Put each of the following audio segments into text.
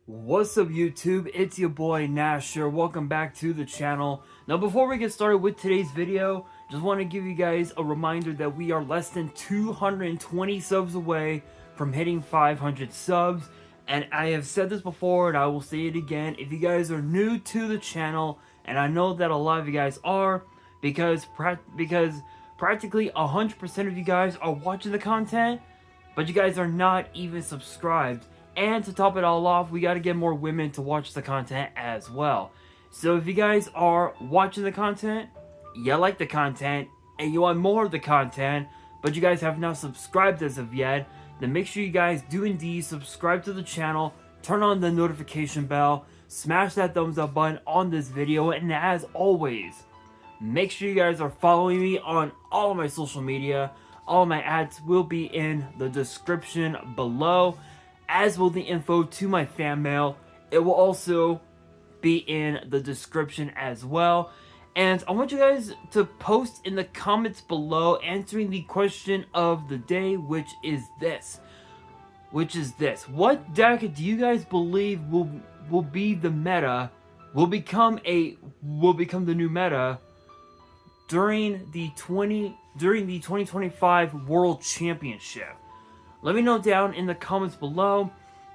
What's up YouTube, it's your boy Nasher. Welcome back to the channel. Now before we get started with today's video, just want to give you guys a reminder that we are less than 220 subs away from hitting 500 subs. And I have said this before and I will say it again, if you guys are new to the channel, and I know that a lot of you guys are, because practically 100% of you guys are watching the content, but you guys are not even subscribed. And to top it all off, we gotta get more women to watch the content as well. So if you guys are watching the content, you like the content, and you want more of the content, but you guys have not subscribed as of yet, then make sure you guys do indeed subscribe to the channel, turn on the notification bell, smash that thumbs up button on this video, and as always, make sure you guys are following me on all of my social media. All of my ads will be in the description below, as will the info to my fan mail. It will also be in the description as well. And I want you guys to post in the comments below answering the question of the day, which is this. What deck do you guys believe will be the meta, will become the new meta during the 2025 World Championship? Let me know down in the comments below.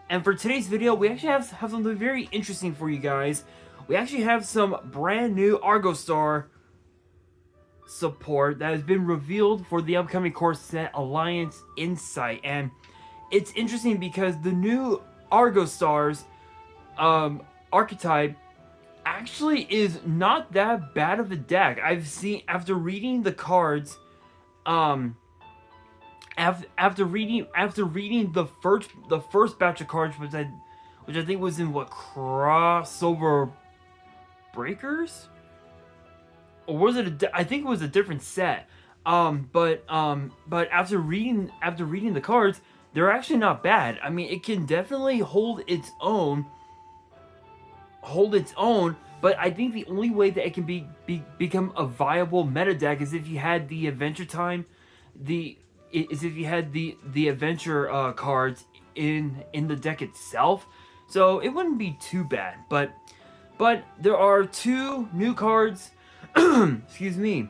And for today's video, we actually have something very interesting for you guys. We actually have some brand new Argostar support that has been revealed for the upcoming core set Alliance Insight. And it's interesting because the new Argostars archetype actually is not that bad of a deck. I've seen, after reading the cards, after reading the first batch of cards, which I think was in what, crossover breakers, or was it I think it was a different set. But after reading the cards, they're actually not bad. I mean, it can definitely hold its own. But I think the only way that it can become a viable meta deck is if you had the Adventure Time, if you had the adventure cards in the deck itself. So it wouldn't be too bad. But there are two new cards. Excuse me.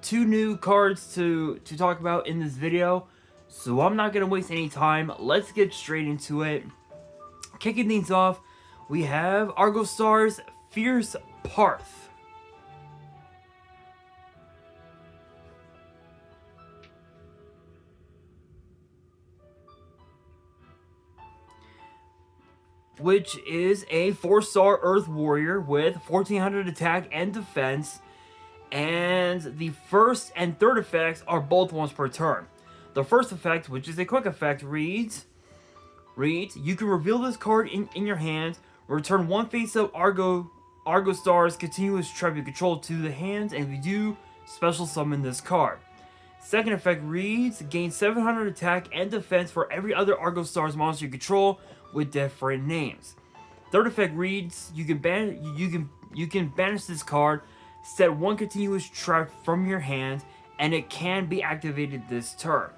Two new cards to talk about in this video. So I'm not gonna waste any time. Let's get straight into it. Kicking things off, we have Argostars Fierce Parth. Which is a 4-star Earth Warrior with 1400 attack and defense, and the first and third effects are both once per turn. The first effect, which is a quick effect, reads, you can reveal this card in your hand, return one face-up Argostar's continuous trap you control to the hand, and if you do, special summon this card. Second effect reads, gain 700 attack and defense for every other Argostars monster you control, with different names. Third effect reads, you can banish this card, set one continuous trap from your hand, and it can be activated this turn.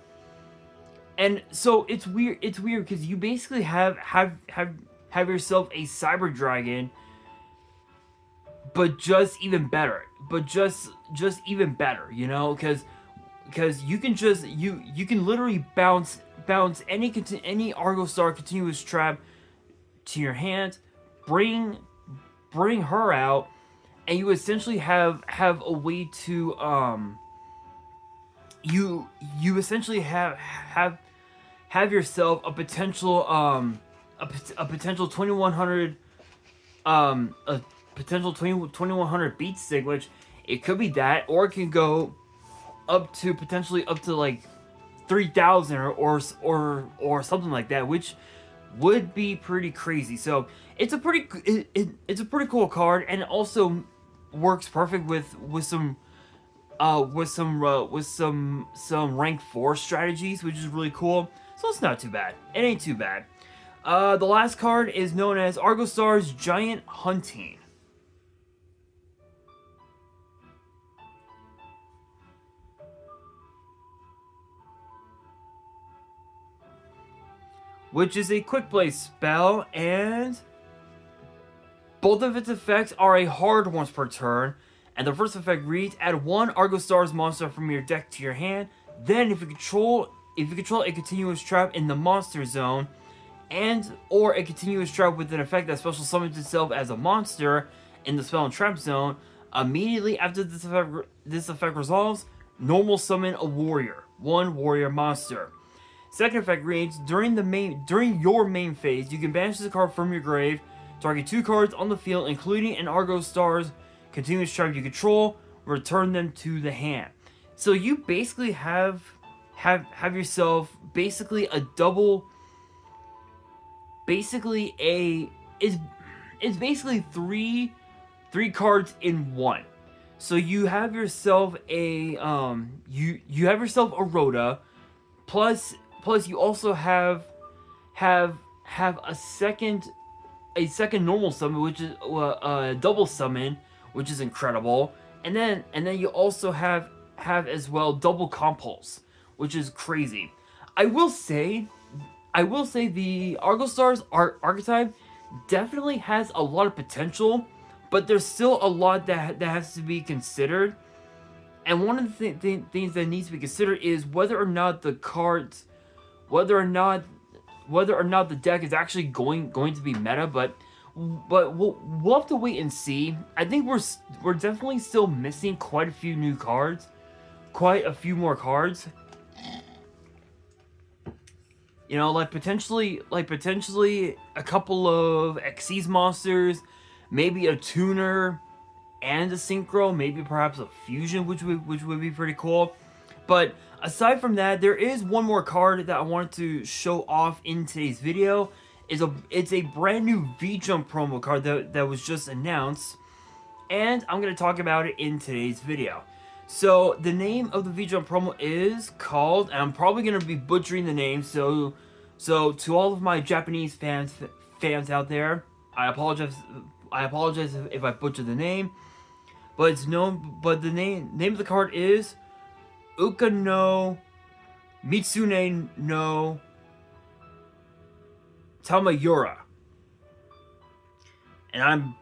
And so it's weird because you basically have yourself a Cyber Dragon, but just even better. Just even better, you know, because you can just you can literally bounce any Argostar continuous trap to your hand, bring her out, and you essentially have a way to you essentially have yourself a potential 2100 2100 beat stick, which it could be that, or it can go potentially up to like 3,000 or something like that, which would be pretty crazy. So it's a pretty cool card, and it also works perfect with some rank 4 strategies, which is really cool. So it's not too bad. It ain't too bad. The last card is known as Argostars Giant Hunting. which is a quick play spell, and both of its effects are a hard once per turn. And the first effect reads: add one Argostars monster from your deck to your hand. Then, if you control a continuous trap in the monster zone, and or a continuous trap with an effect that special summons itself as a monster in the spell and trap zone, immediately after this effect resolves, normal summon a warrior, one warrior monster. Second effect reads: during your main phase, you can banish this card from your grave, target 2 cards on the field, including an Argostars continuous trap you control, return them to the hand. So you basically have yourself basically a double. Basically it's basically three cards in one. So you have yourself a you have yourself a Rhoda, plus you also have a second normal summon, which is a double summon, which is incredible. And then you also have as well double compulse, which is crazy. I will say the Argostars archetype definitely has a lot of potential, but there's still a lot that has to be considered. And one of the things that needs to be considered is whether or not the cards, whether or not the deck is actually going to be meta. But we'll have to wait and see. I think we're definitely still missing quite a few new cards, quite a few more cards. You know, like potentially a couple of Xyz monsters, maybe a tuner and a synchro, maybe perhaps a fusion, which would be pretty cool. But aside from that, there is one more card that I wanted to show off in today's video. It's a brand new V-Jump promo card that was just announced, and I'm going to talk about it in today's video. So the name of the V-Jump promo is called, and I'm probably going to be butchering the name, so to all of my Japanese fans out there, I apologize if I butcher the name, but the name of the card is Uka no Mitsune no Tamayura. And I'm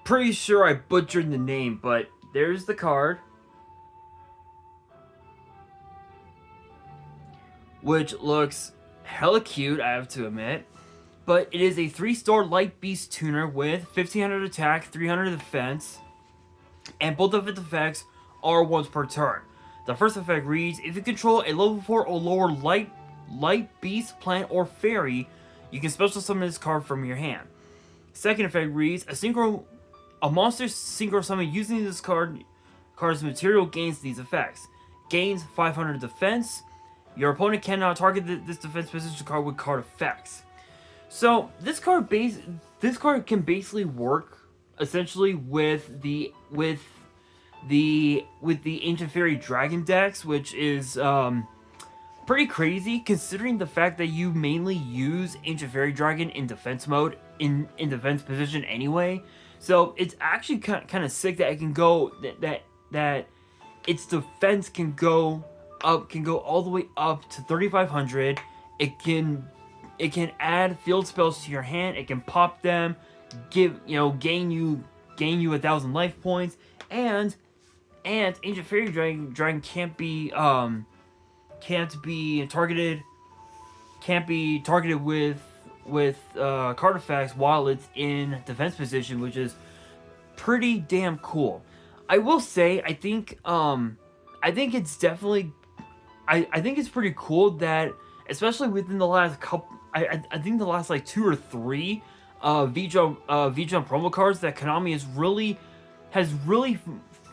pretty sure I butchered the name, but there's the card, which looks hella cute, I have to admit. But it is a 3-star Light Beast tuner with 1500 attack, 300 defense, and both of its effects are once per turn. The first effect reads: if you control a level 4 or lower light beast, plant, or fairy, you can special summon this card from your hand. Second effect reads: a monster synchro summon using this card's material gains these effects. Gains 500 defense. Your opponent cannot target this defense position card with card effects. So this card can basically work essentially with the Ancient Fairy Dragon decks, which is pretty crazy considering the fact that you mainly use Ancient Fairy Dragon in defense mode, in defense position anyway. So it's actually kind of sick that it can go that its defense can go all the way up to 3,500. It can add field spells to your hand. It can pop them, gain you 1,000 life points, and Ancient Fairy Dragon can't be targeted with card effects while it's in defense position, which is pretty damn cool. I will say I think it's definitely I think it's pretty cool that, especially within the last couple, I think the last like 2 or 3 V-Jump promo cards, that Konami has really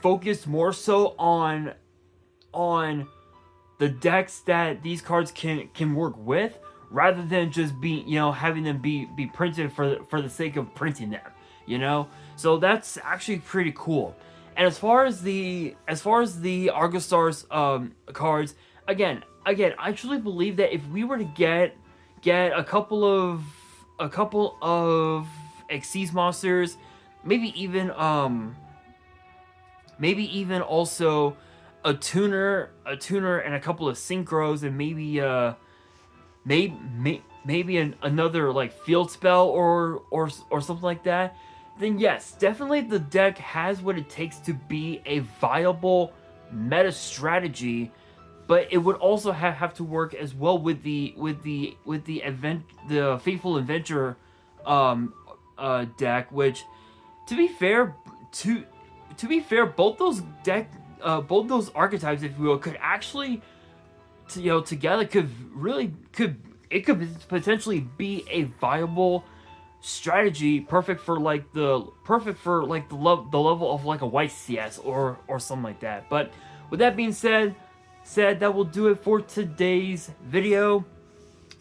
focused more so on the decks that these cards can work with, rather than just having them be printed for the sake of printing them, So that's actually pretty cool. And as far as the Argostars cards, again, I truly believe that if we were to get a couple of Xyz monsters, maybe even also a tuner and a couple of synchros, and another like field spell or something like that, then yes, definitely the deck has what it takes to be a viable meta strategy. But it would also have to work as well with the Fateful Adventure deck, which, to be fair, both those archetypes, if you will, could actually, together could potentially be a viable strategy, perfect for the level of like a white CS or something like that. But with that being said, that will do it for today's video.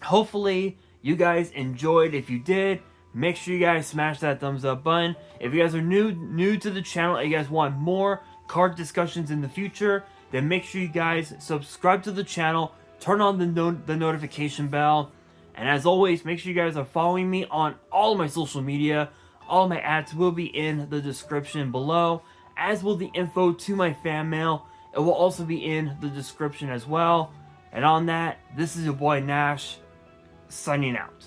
Hopefully you guys enjoyed. If you did, make sure you guys smash that thumbs up button. If you guys are new to the channel and you guys want more card discussions in the future, then make sure you guys subscribe to the channel, turn on the notification bell, and as always, make sure you guys are following me on all of my social media. All of my ads will be in the description below, as will the info to my fan mail. It will also be in the description as well. And on that, this is your boy Nash, signing out.